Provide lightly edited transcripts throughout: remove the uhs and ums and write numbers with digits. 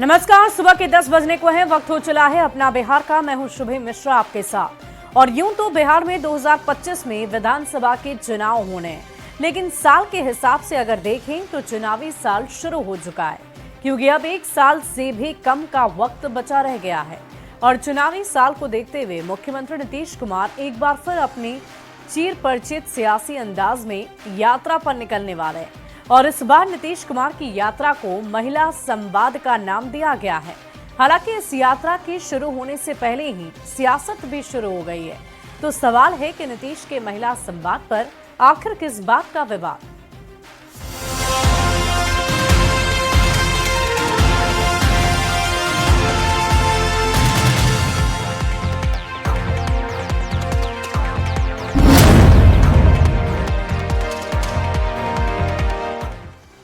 नमस्कार, सुबह के 10 बजने को है। वक्त हो चला है अपना बिहार का। मैं हूं शुभे मिश्रा आपके साथ। और यूं तो बिहार में 2025 में विधानसभा के चुनाव होने हैं, लेकिन साल के हिसाब से अगर देखें तो चुनावी साल शुरू हो चुका है, क्योंकि अब एक साल से भी कम का वक्त बचा रह गया है। और चुनावी साल को देखते हुए मुख्यमंत्री नीतीश कुमार एक बार फिर अपने चिर परिचित सियासी अंदाज में यात्रा पर निकलने वाले हैं। और इस बार नीतीश कुमार की यात्रा को महिला संवाद का नाम दिया गया है। हालांकि इस यात्रा के शुरू होने से पहले ही सियासत भी शुरू हो गई है। तो सवाल है कि नीतीश के महिला संवाद पर आखिर किस बात का विवाद।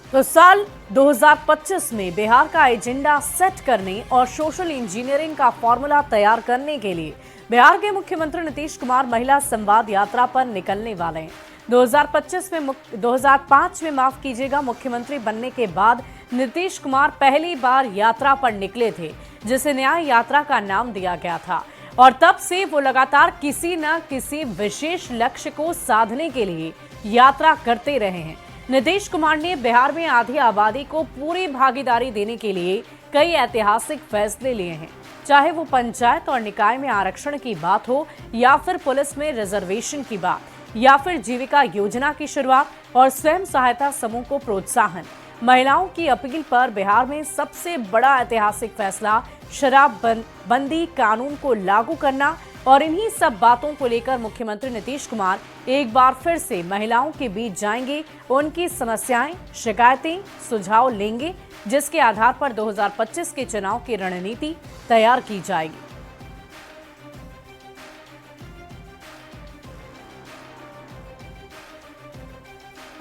तो साल 2025 में बिहार का एजेंडा सेट करने और सोशल इंजीनियरिंग का फॉर्मूला तैयार करने के लिए बिहार के मुख्यमंत्री नीतीश कुमार महिला संवाद यात्रा पर निकलने वाले हैं। 2005 में माफ कीजिएगा, मुख्यमंत्री बनने के बाद नीतीश कुमार पहली बार यात्रा पर निकले थे, जिसे न्याय यात्रा का नाम दिया गया था। और तब से वो लगातार किसी न किसी विशेष लक्ष्य को साधने के लिए यात्रा करते रहे हैं। नीतीश कुमार ने बिहार में आधी आबादी को पूरी भागीदारी देने के लिए कई ऐतिहासिक फैसले लिए हैं, चाहे वो पंचायत और निकाय में आरक्षण की बात हो, या फिर पुलिस में रिजर्वेशन की बात, या फिर जीविका योजना की शुरुआत और स्वयं सहायता समूह को प्रोत्साहन। महिलाओं की अपील पर बिहार में सबसे बड़ा ऐतिहासिक फैसला शराब बंदी कानून को लागू करना। और इन्हीं सब बातों को लेकर मुख्यमंत्री नीतीश कुमार एक बार फिर से महिलाओं के बीच जाएंगे, उनकी समस्याएं, शिकायतें, सुझाव लेंगे, जिसके आधार पर 2025 के चुनाव की रणनीति तैयार की जाएगी।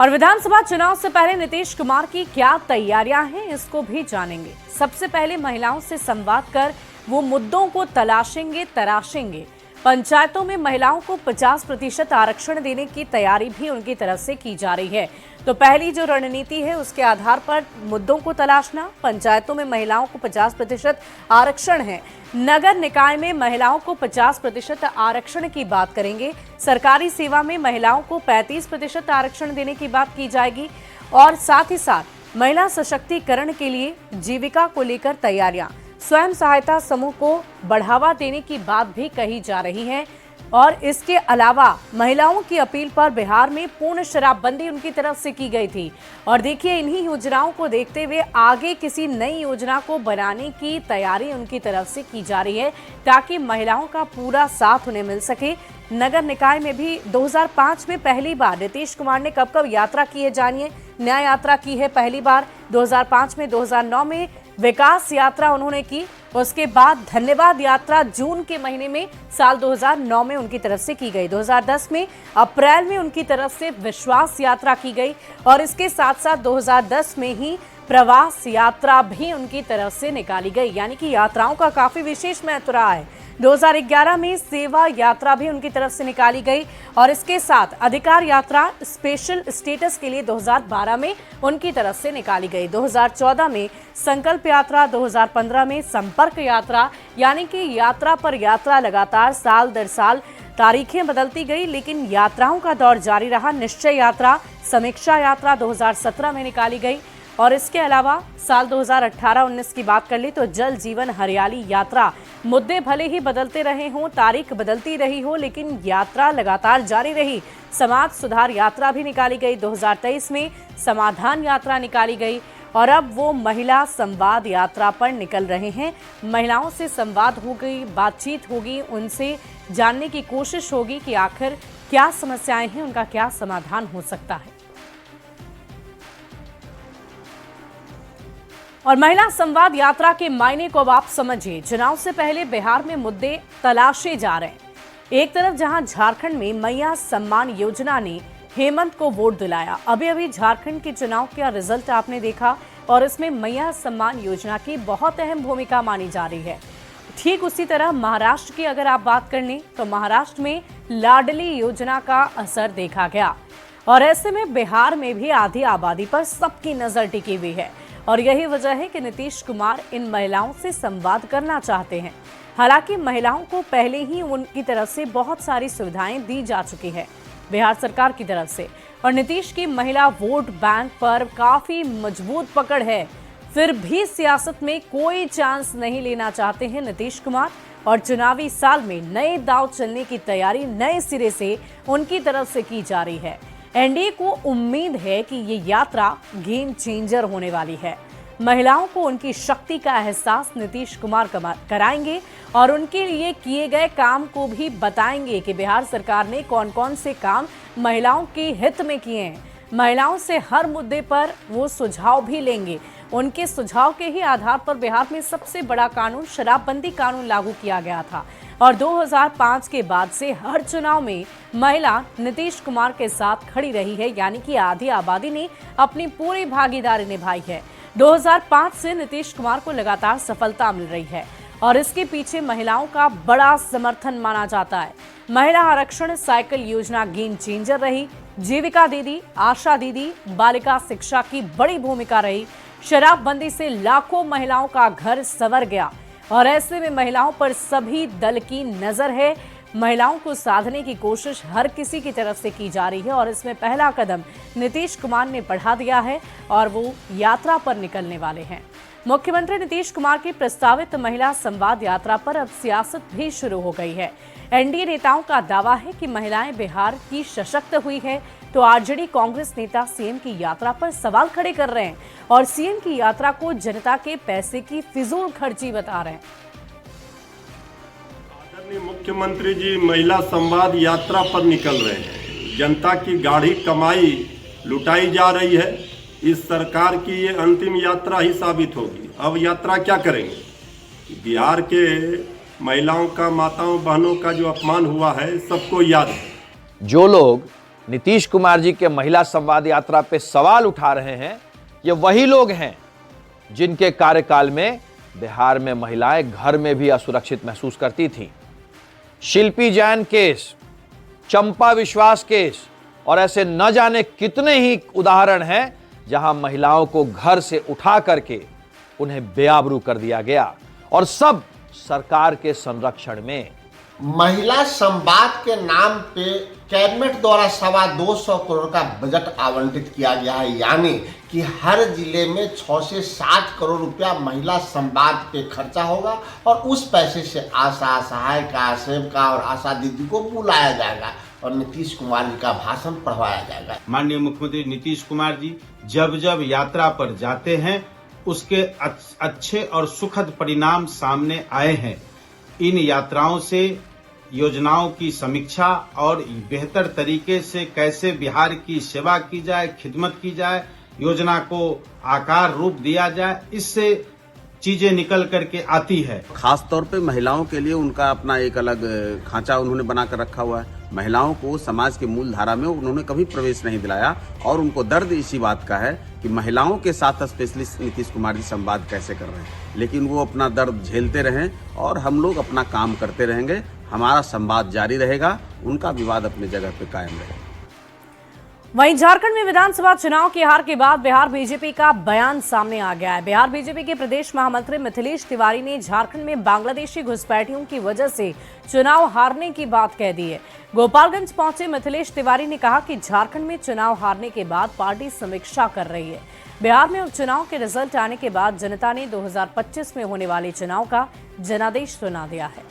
और विधानसभा चुनाव से पहले नीतीश कुमार की क्या तैयारियां हैं, इसको भी जानेंगे। सबसे पहले महिलाओं से संवाद कर वो मुद्दों को तराशेंगे। पंचायतों में महिलाओं को 50% आरक्षण देने की तैयारी भी उनकी तरफ से की जा रही है। तो पहली जो रणनीति है, उसके आधार पर मुद्दों को तलाशना। पंचायतों में महिलाओं को 50% आरक्षण है। नगर निकाय में महिलाओं को 50% आरक्षण की बात करेंगे। सरकारी सेवा में महिलाओं को 35% आरक्षण देने की बात की जाएगी। और साथ ही साथ महिला सशक्तिकरण के लिए जीविका को लेकर तैयारियां, स्वयं सहायता समूह को बढ़ावा देने की बात भी कही जा रही है। और इसके अलावा महिलाओं की अपील पर बिहार में पूर्ण शराबबंदी उनकी तरफ से की गई थी। और देखिए, इन्हीं योजनाओं को देखते हुए आगे किसी नई योजना को बनाने की तैयारी उनकी तरफ से की जा रही है, ताकि महिलाओं का पूरा साथ उन्हें मिल सके। नगर निकाय में भी 2005 में पहली बार नीतीश कुमार ने कब यात्रा की है, जानिए। न्याय यात्रा की है पहली बार 2005 में। 2009 में विकास यात्रा उन्होंने की। उसके बाद धन्यवाद यात्रा जून के महीने में साल 2009 में उनकी तरफ से की गई। 2010 में अप्रैल में उनकी तरफ से विश्वास यात्रा की गई। और इसके साथ साथ 2010 में ही प्रवास यात्रा भी उनकी तरफ से निकाली गई। यानी कि यात्राओं का काफी विशेष महत्व रहा है। 2011 में सेवा यात्रा भी उनकी तरफ से निकाली गई। और इसके साथ अधिकार यात्रा स्पेशल स्टेटस के लिए 2012 में उनकी तरफ से निकाली गई। 2014 में संकल्प यात्रा, 2015 में संपर्क यात्रा। यानी कि यात्रा पर यात्रा लगातार साल दर साल तारीखें बदलती गई, लेकिन यात्राओं का दौर जारी रहा। निश्चय यात्रा, समीक्षा यात्रा 2017 में निकाली गई। और इसके अलावा साल 2018-19 की बात कर ली तो जल जीवन हरियाली यात्रा। मुद्दे भले ही बदलते रहे हों, तारीख बदलती रही हो, लेकिन यात्रा लगातार जारी रही। समाज सुधार यात्रा भी निकाली गई। 2023 में समाधान यात्रा निकाली गई। और अब वो महिला संवाद यात्रा पर निकल रहे हैं। महिलाओं से संवाद होगी, बातचीत होगी, उनसे जानने की कोशिश होगी कि आखिर क्या समस्याएं हैं, उनका क्या समाधान हो सकता है। और महिला संवाद यात्रा के मायने को अब आप समझिए। चुनाव से पहले बिहार में मुद्दे तलाशे जा रहे हैं। एक तरफ जहां झारखंड में मैया सम्मान योजना ने हेमंत को वोट दिलाया, अभी झारखंड के चुनाव का रिजल्ट आपने देखा, और इसमें मैया सम्मान योजना की बहुत अहम भूमिका मानी जा रही है। ठीक उसी तरह महाराष्ट्र की अगर आप बात कर लें तो महाराष्ट्र में लाडली योजना का असर देखा गया। और ऐसे में बिहार में भी आधी आबादी पर सबकी नजर टिकी हुई है। और यही वजह है कि नीतीश कुमार इन महिलाओं से संवाद करना चाहते हैं। हालांकि महिलाओं को पहले ही उनकी तरफ से बहुत सारी सुविधाएं दी जा चुकी है बिहार सरकार की तरफ से, और नीतीश की महिला वोट बैंक पर काफी मजबूत पकड़ है। फिर भी सियासत में कोई चांस नहीं लेना चाहते हैं नीतीश कुमार, और चुनावी साल में नए दांव चलने की तैयारी नए सिरे से उनकी तरफ से की जा रही है। एनडीए को उम्मीद है कि ये यात्रा गेम चेंजर होने वाली है। महिलाओं को उनकी शक्ति का एहसास नीतीश कुमार कराएंगे और उनके लिए किए गए काम को भी बताएंगे कि बिहार सरकार ने कौन कौन से काम महिलाओं के हित में किए हैं। महिलाओं से हर मुद्दे पर वो सुझाव भी लेंगे। उनके सुझाव के ही आधार पर बिहार में सबसे बड़ा कानून शराबबंदी कानून लागू किया गया था, और 2005 के बाद से हर चुनाव में महिला नीतीश कुमार के साथ खड़ी रही है, यानी कि आधी आबादी ने अपनी पूरी भागीदारी निभाई है। 2005 से नीतीश कुमार को लगातार सफलता मिल रही है और इसके पीछे महिलाओं का बड़ा समर्थन माना जाता है। महिला आरक्षण साइकिल योजना गेम चेंजर रही, जीविका दीदी, आशा दीदी, बालिका शिक्षा की बड़ी भूमिका रही। शराबबंदी से लाखों महिलाओं का घर संवर गया और ऐसे में महिलाओं पर सभी दल की नजर है। महिलाओं को साधने की कोशिश हर किसी की तरफ से की जा रही है और इसमें पहला कदम नीतीश कुमार ने बढ़ा दिया है और वो यात्रा पर निकलने वाले हैं। मुख्यमंत्री नीतीश कुमार की प्रस्तावित महिला संवाद यात्रा पर अब सियासत भी शुरू हो गई है। एनडीए नेताओं का दावा है कि महिलाएं बिहार की सशक्त हुई है, तो आरजेडी कांग्रेस नेता सीएम की यात्रा पर सवाल खड़े कर रहे हैं और सीएम की यात्रा को जनता के पैसे की फिजूल खर्ची बता रहे हैं। आदरणीय मुख्यमंत्री जी महिला संवाद यात्रा पर निकल रहे हैं। जनता की गाढ़ी कमाई लुटाई जा रही है। इस सरकार की ये अंतिम यात्रा ही साबित होगी। अब यात्रा क्या करेंगे? बिहार के महिलाओं का, माताओं बहनों का जो अपमान हुआ है सबको याद है। जो लोग नीतीश कुमार जी के महिला संवाद यात्रा पे सवाल उठा रहे हैं, ये वही लोग हैं जिनके कार्यकाल में बिहार में महिलाएं घर में भी असुरक्षित महसूस करती थीं। शिल्पी जैन केस, चंपा विश्वास केस और ऐसे न जाने कितने ही उदाहरण हैं जहां महिलाओं को घर से उठा करके उन्हें बेआबरू कर दिया गया, और सब सरकार के संरक्षण में। महिला संवाद के नाम पे कैबिनेट द्वारा 225 करोड़ का बजट आवंटित किया गया है, यानी कि हर जिले में 6 से 7 करोड़ रुपया महिला संवाद पे खर्चा होगा और उस पैसे से आशा, सहायिका, सेविका और आशा दीदी को बुलाया जाएगा और नीतीश कुमार जी का भाषण पढ़वाया जाएगा। माननीय मुख्यमंत्री नीतीश कुमार जी जब जब यात्रा पर जाते हैं उसके अच्छे और सुखद परिणाम सामने आए हैं। इन यात्राओं से योजनाओं की समीक्षा और बेहतर तरीके से कैसे बिहार की सेवा की जाए, खिदमत की जाए, योजना को आकार रूप दिया जाए, इससे चीजें निकल करके आती है। खास तौर पे महिलाओं के लिए उनका अपना एक अलग खांचा उन्होंने बना कर रखा हुआ है। महिलाओं को समाज के मूल धारा में उन्होंने कभी प्रवेश नहीं दिलाया और उनको दर्द इसी बात का है कि महिलाओं के साथ स्पेशलिस्ट नीतीश कुमार जी संवाद कैसे कर रहे हैं, लेकिन वो अपना दर्द झेलते रहें और हम लोग अपना काम करते रहेंगे। हमारा संवाद जारी रहेगा, उनका विवाद अपनी जगह पे कायम रहेगा। वहीं झारखंड में विधानसभा चुनाव की हार के बाद बिहार बीजेपी का बयान सामने आ गया है। बिहार बीजेपी के प्रदेश महामंत्री मिथिलेश तिवारी ने झारखंड में बांग्लादेशी घुसपैठियों की वजह से चुनाव हारने की बात कह दी है। गोपालगंज पहुंचे मिथिलेश तिवारी ने कहा कि झारखंड में चुनाव हारने के बाद पार्टी समीक्षा कर रही है। बिहार में उपचुनाव के रिजल्ट आने के बाद जनता ने 2025 में होने वाले चुनाव का जनादेश सुना दिया है।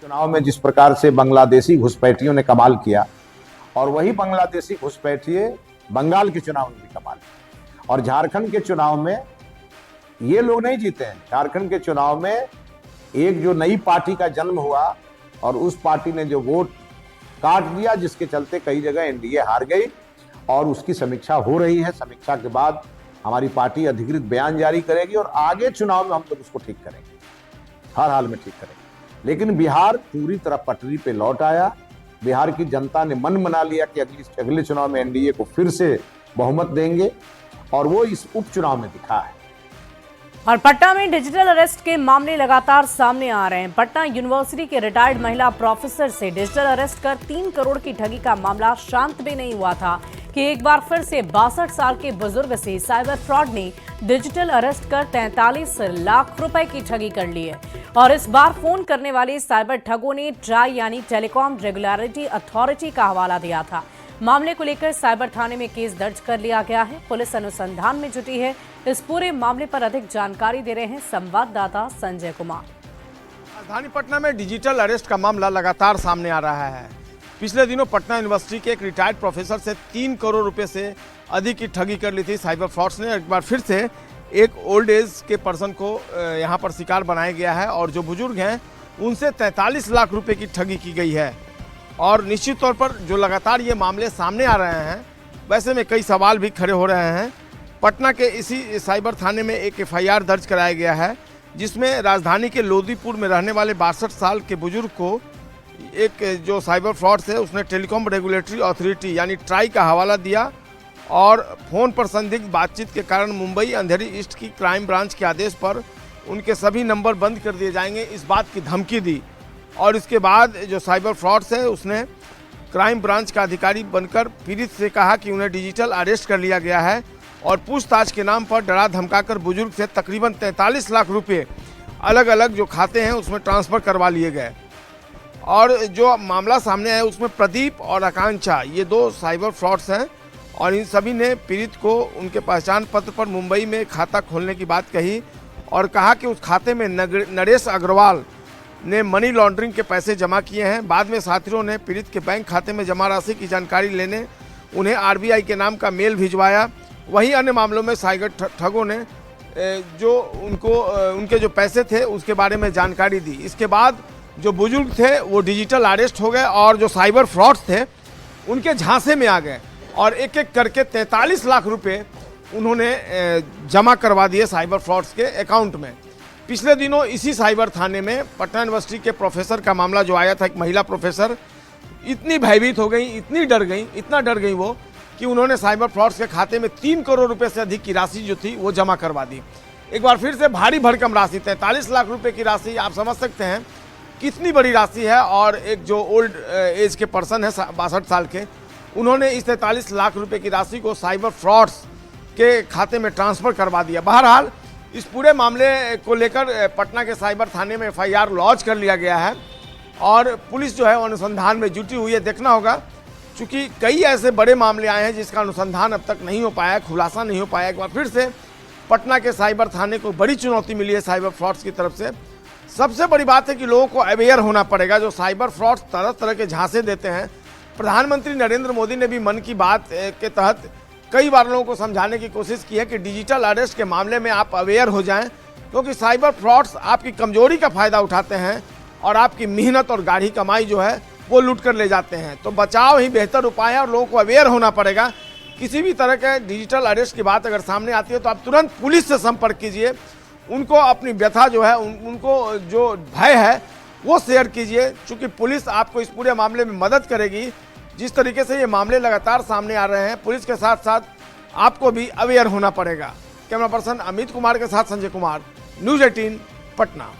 चुनाव में जिस प्रकार से बांग्लादेशी घुसपैठियों ने कमाल किया और वही बांग्लादेशी घुसपैठिए बंगाल के चुनाव में भी कमाल किया, और झारखंड के चुनाव में ये लोग नहीं जीते हैं। झारखंड के चुनाव में एक जो नई पार्टी का जन्म हुआ और उस पार्टी ने जो वोट काट दिया, जिसके चलते कई जगह एनडीए हार गई और उसकी समीक्षा हो रही है। समीक्षा के बाद हमारी पार्टी अधिकृत बयान जारी करेगी और आगे चुनाव में हम लोग उसको ठीक करेंगे, हर हाल में ठीक करेंगे। लेकिन बिहार पूरी तरह पटरी पे लौट आया। बिहार की जनता ने मन बना लिया कि अगले चुनाव में एनडीए को फिर से बहुमत देंगे और वो इस उपचुनाव में दिखा है। और पटना में डिजिटल अरेस्ट के मामले लगातार सामने आ रहे हैं। पटना यूनिवर्सिटी के रिटायर्ड महिला प्रोफेसर से डिजिटल अरेस्ट कर 3 करोड़ की ठगी का मामला शांत भी नहीं हुआ था कि एक बार फिर से 62 साल के बुजुर्ग से साइबर फ्रॉड ने डिजिटल अरेस्ट कर 43 लाख रुपए की ठगी कर ली है। और इस बार फोन करने वाले साइबर ठगों ने ट्राई यानी टेलीकॉम रेगुलेटरी अथॉरिटी का हवाला दिया था। मामले को लेकर साइबर थाने में केस दर्ज कर लिया गया है। पुलिस अनुसंधान में जुटी है। इस पूरे मामले पर अधिक जानकारी दे रहे हैं संवाददाता संजय कुमार। राजधानी पटना में डिजिटल अरेस्ट का मामला लगातार सामने आ रहा है। पिछले दिनों पटना यूनिवर्सिटी के एक रिटायर्ड प्रोफेसर से 3 करोड़ रुपए से अधिक की ठगी कर ली थी साइबर फ्रॉड्स ने। एक बार फिर से एक ओल्ड एज के पर्सन को यहां पर शिकार बनाया गया है और जो बुजुर्ग हैं उनसे 43 लाख रुपए की ठगी की गई है। और निश्चित तौर पर जो लगातार ये मामले सामने आ रहे हैं, वैसे में कई सवाल भी खड़े हो रहे हैं। पटना के इसी साइबर थाने में एक FIR दर्ज कराया गया है, जिसमें राजधानी के लोदीपुर में रहने वाले 62 साल के बुजुर्ग को एक जो साइबर फ्रॉड है उसने टेलीकॉम रेगुलेटरी अथॉरिटी यानी ट्राई का हवाला दिया और फ़ोन पर संदिग्ध बातचीत के कारण मुंबई अंधेरी ईस्ट की क्राइम ब्रांच के आदेश पर उनके सभी नंबर बंद कर दिए जाएंगे, इस बात की धमकी दी। और इसके बाद जो साइबर फ्रॉड्स है उसने क्राइम ब्रांच का अधिकारी बनकर पीड़ित से कहा कि उन्हें डिजिटल अरेस्ट कर लिया गया है और पूछताछ के नाम पर डरा धमकाकर बुजुर्ग से तकरीबन 43 लाख रुपए अलग अलग जो खाते हैं उसमें ट्रांसफ़र करवा लिए गए। और जो मामला सामने आया उसमें प्रदीप और आकांक्षा ये 2 साइबर फ्रॉड्स हैं और इन सभी ने पीड़ित को उनके पहचान पत्र पर मुंबई में खाता खोलने की बात कही और कहा कि उस खाते में नरेश अग्रवाल ने मनी लॉन्ड्रिंग के पैसे जमा किए हैं। बाद में साथियों ने पीड़ित के बैंक खाते में जमा राशि की जानकारी लेने उन्हें RBI के नाम का मेल भिजवाया। वहीं अन्य मामलों में साइबर ठगों ने जो उनके जो पैसे थे उसके बारे में जानकारी दी। इसके बाद जो बुजुर्ग थे वो डिजिटल अरेस्ट हो गए और जो साइबर फ्रॉड्स थे उनके झांसे में आ गए और एक एक करके 43 लाख रुपए उन्होंने जमा करवा दिए साइबर फ्रॉड्स के अकाउंट में। पिछले दिनों इसी साइबर थाने में पटना यूनिवर्सिटी के प्रोफेसर का मामला जो आया था, एक महिला प्रोफेसर इतनी भयभीत हो गई, इतना डर गई वो कि उन्होंने साइबर फ्रॉड्स के खाते में 3 करोड़ रुपए से अधिक की राशि जो थी वो जमा करवा दी। एक बार फिर से भारी भरकम राशि 43 लाख रुपए की राशि, आप समझ सकते हैं कितनी बड़ी राशि है। और एक जो ओल्ड एज के पर्सन है 62 साल के, उन्होंने इस 43 लाख रुपए की राशि को साइबर फ्रॉड्स के खाते में ट्रांसफ़र करवा दिया। बहरहाल इस पूरे मामले को लेकर पटना के साइबर थाने में FIR लॉन्च कर लिया गया है और पुलिस जो है अनुसंधान में जुटी हुई है। देखना होगा, चूँकि कई ऐसे बड़े मामले आए हैं जिसका अनुसंधान अब तक नहीं हो पाया, खुलासा नहीं हो पाया। एक बार फिर से पटना के साइबर थाने को बड़ी चुनौती मिली है साइबर फ्रॉड्स की तरफ से। सबसे बड़ी बात है कि लोगों को अवेयर होना पड़ेगा। जो साइबर फ्रॉड्स तरह तरह के झांसे देते हैं, प्रधानमंत्री नरेंद्र मोदी ने भी मन की बात के तहत कई बार लोगों को समझाने की कोशिश की है कि डिजिटल अरेस्ट के मामले में आप अवेयर हो जाएं, क्योंकि साइबर फ्रॉड्स आपकी कमजोरी का फायदा उठाते हैं और आपकी मेहनत और गाढ़ी कमाई जो है वो लूट कर ले जाते हैं। तो बचाव ही बेहतर उपाय है और लोगों को अवेयर होना पड़ेगा। किसी भी तरह के डिजिटल अरेस्ट की बात अगर सामने आती है तो आप तुरंत पुलिस से संपर्क कीजिए, उनको अपनी व्यथा जो है, उनको जो भय है वो शेयर कीजिए, क्योंकि पुलिस आपको इस पूरे मामले में मदद करेगी। जिस तरीके से ये मामले लगातार सामने आ रहे हैं, पुलिस के साथ साथ आपको भी अवेयर होना पड़ेगा। कैमरा पर्सन अमित कुमार के साथ संजय कुमार, न्यूज़ 18 पटना।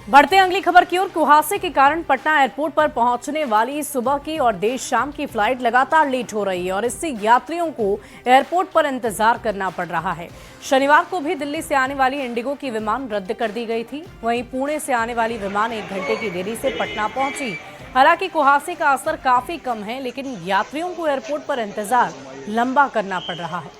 बढ़ते अगली खबर की ओर। कुहासे के कारण पटना एयरपोर्ट पर पहुंचने वाली सुबह की और देर शाम की फ्लाइट लगातार लेट हो रही है और इससे यात्रियों को एयरपोर्ट पर इंतजार करना पड़ रहा है। शनिवार को भी दिल्ली से आने वाली इंडिगो की विमान रद्द कर दी गई थी। वहीं पुणे से आने वाली विमान 1 घंटे की देरी से पटना पहुंची। हालांकि कुहासे का असर काफी कम है, लेकिन यात्रियों को एयरपोर्ट पर इंतजार लंबा करना पड़ रहा है।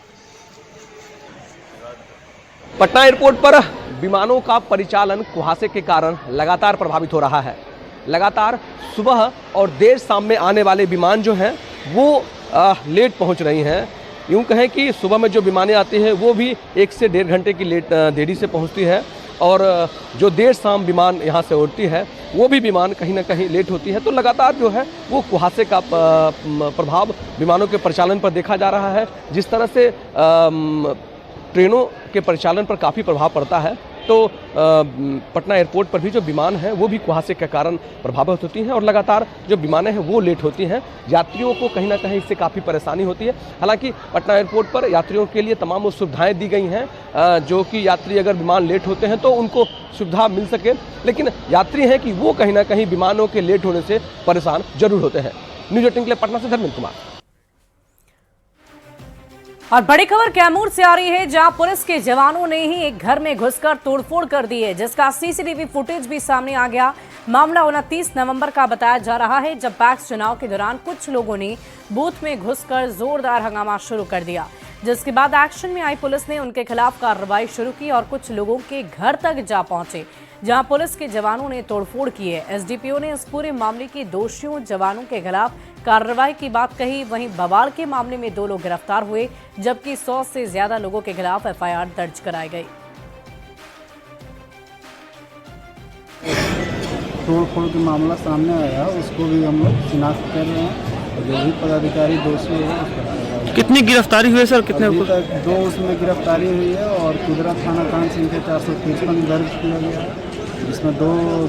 पटना एयरपोर्ट पर विमानों का परिचालन कुहासे के कारण लगातार प्रभावित हो रहा है। लगातार सुबह और देर शाम में आने वाले विमान जो हैं वो लेट पहुंच रही हैं। यूँ कहें कि सुबह में जो विमानें आती हैं वो भी 1 से 1.5 घंटे की देरी से पहुंचती है और जो देर शाम विमान यहाँ से उड़ती है वो भी विमान कहीं ना कहीं लेट होती है। तो लगातार जो है वो कुहासे का प्रभाव विमानों के परिचालन पर देखा जा रहा है। जिस तरह से ट्रेनों के परिचालन पर काफ़ी प्रभाव पड़ता है, तो पटना एयरपोर्ट पर भी जो विमान हैं वो भी कुहासे के कारण प्रभावित होती हैं और लगातार जो विमानें हैं वो लेट होती हैं। यात्रियों को कहीं ना कहीं इससे काफ़ी परेशानी होती है। हालांकि पटना एयरपोर्ट पर यात्रियों के लिए तमाम वो सुविधाएं दी गई हैं जो कि यात्री अगर विमान लेट होते हैं तो उनको सुविधा मिल सके, लेकिन यात्री हैं कि वो कहीं ना कहीं विमानों के लेट होने से परेशान जरूर होते हैं। न्यूज़ 18 के लिए पटना से धर्मेंद्र कुमार। और बड़ी खबर कैमूर से आ रही है, जहां पुलिस के जवानों ने ही एक घर में घुसकर तोड़फोड़ कर दी है, जिसका सीसीटीवी फुटेज भी सामने आ गया। मामला 29 नवंबर का बताया जा रहा है, जब पैक्स चुनाव के दौरान कुछ लोगों ने बूथ में घुसकर जोरदार हंगामा शुरू कर दिया, जिसके बाद एक्शन में आई पुलिस ने उनके खिलाफ कार्रवाई शुरू की और कुछ लोगों के घर तक जा पहुंचे, जहां पुलिस के जवानों ने तोड़फोड़ की है। एसडीपीओ ने इस पूरे मामले के दोषियों जवानों के खिलाफ कार्रवाई की बात कही। वहीं बवाल के मामले में 2 लोग गिरफ्तार हुए, जबकि 100 से ज्यादा लोगों के खिलाफ एफआईआर दर्ज कराई गई। तोड़फोड़ का मामला सामने आया, उसको भी हम लोग शिनाख्त कर रहे हैं। जो भी पदाधिकारी दोषी है उसका कितनी गिरफ्तारी हुई है सर? कितने अभी तक 2 उसमें गिरफ्तारी हुई है और कुदरा थाना कांड संख्या 453 दर्ज किया गया है, जिसमें 2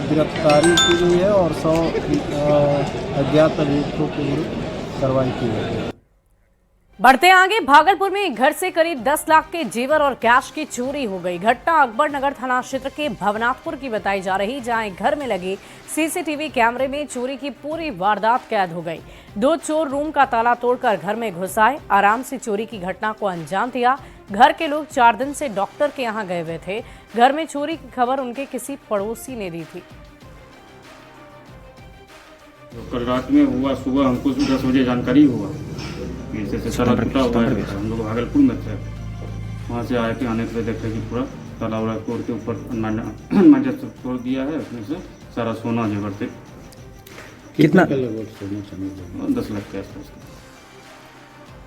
गिरफ्तारी की गई है और 100 अज्ञात अभियुक्तों के विरुद्ध कार्रवाई की गई है। बढ़ते आगे, भागलपुर में एक घर से करीब 10 लाख के जेवर और कैश की चोरी हो गई। घटना अकबर नगर थाना क्षेत्र के भवनाथपुर की बताई जा रही, जहां एक घर में लगे सीसीटीवी कैमरे में चोरी की पूरी वारदात कैद हो गई। 2 चोर रूम का ताला तोड़कर घर में घुस आए, आराम से चोरी की घटना को अंजाम दिया। घर के लोग 4 दिन से डॉक्टर के यहाँ गए हुए थे। घर में चोरी की खबर उनके किसी पड़ोसी ने दी थी। कल रात में हुआ, सुबह हमको 10 बजे जानकारी हुआ, ऐसे ताला टूटा हुआ है। हम लोग भागलपुर में थे, वहाँ से आए के आने के लिए देखे कि पूरा ताला वाला तोड़ के ऊपर अलमारी तोड़ दिया है, उसमें से सारा सोना जेवर थे। कितना? 10 लाख के आसपास।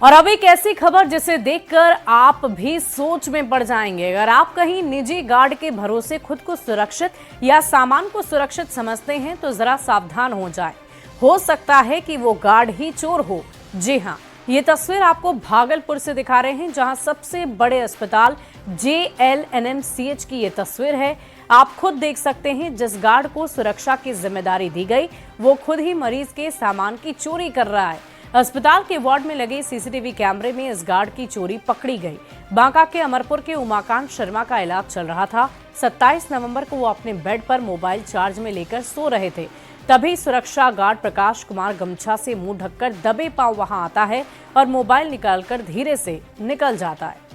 और अब एक ऐसी खबर जिसे देखकर आप भी सोच में पड़ जाएंगे। अगर आप कहीं निजी गार्ड के भरोसे खुद को सुरक्षित या सामान को सुरक्षित समझते हैं तो जरा सावधान हो जाएं। हो सकता है कि वो गार्ड ही चोर हो। जी हाँ, ये तस्वीर आपको भागलपुर से दिखा रहे हैं, जहां सबसे बड़े अस्पताल JLNMCH की ये तस्वीर है। आप खुद देख सकते हैं, जिस गार्ड को सुरक्षा की जिम्मेदारी दी गई वो खुद ही मरीज के सामान की चोरी कर रहा है। अस्पताल के वार्ड में लगे सीसीटीवी कैमरे में इस गार्ड की चोरी पकड़ी गई। बांका के अमरपुर के उमाकांत शर्मा का इलाज चल रहा था। 27 नवंबर को वो अपने बेड पर मोबाइल चार्ज में लेकर सो रहे थे, तभी सुरक्षा गार्ड प्रकाश कुमार गमछा से मुंह ढककर दबे पांव वहां आता है और मोबाइल निकालकर धीरे से निकल जाता है।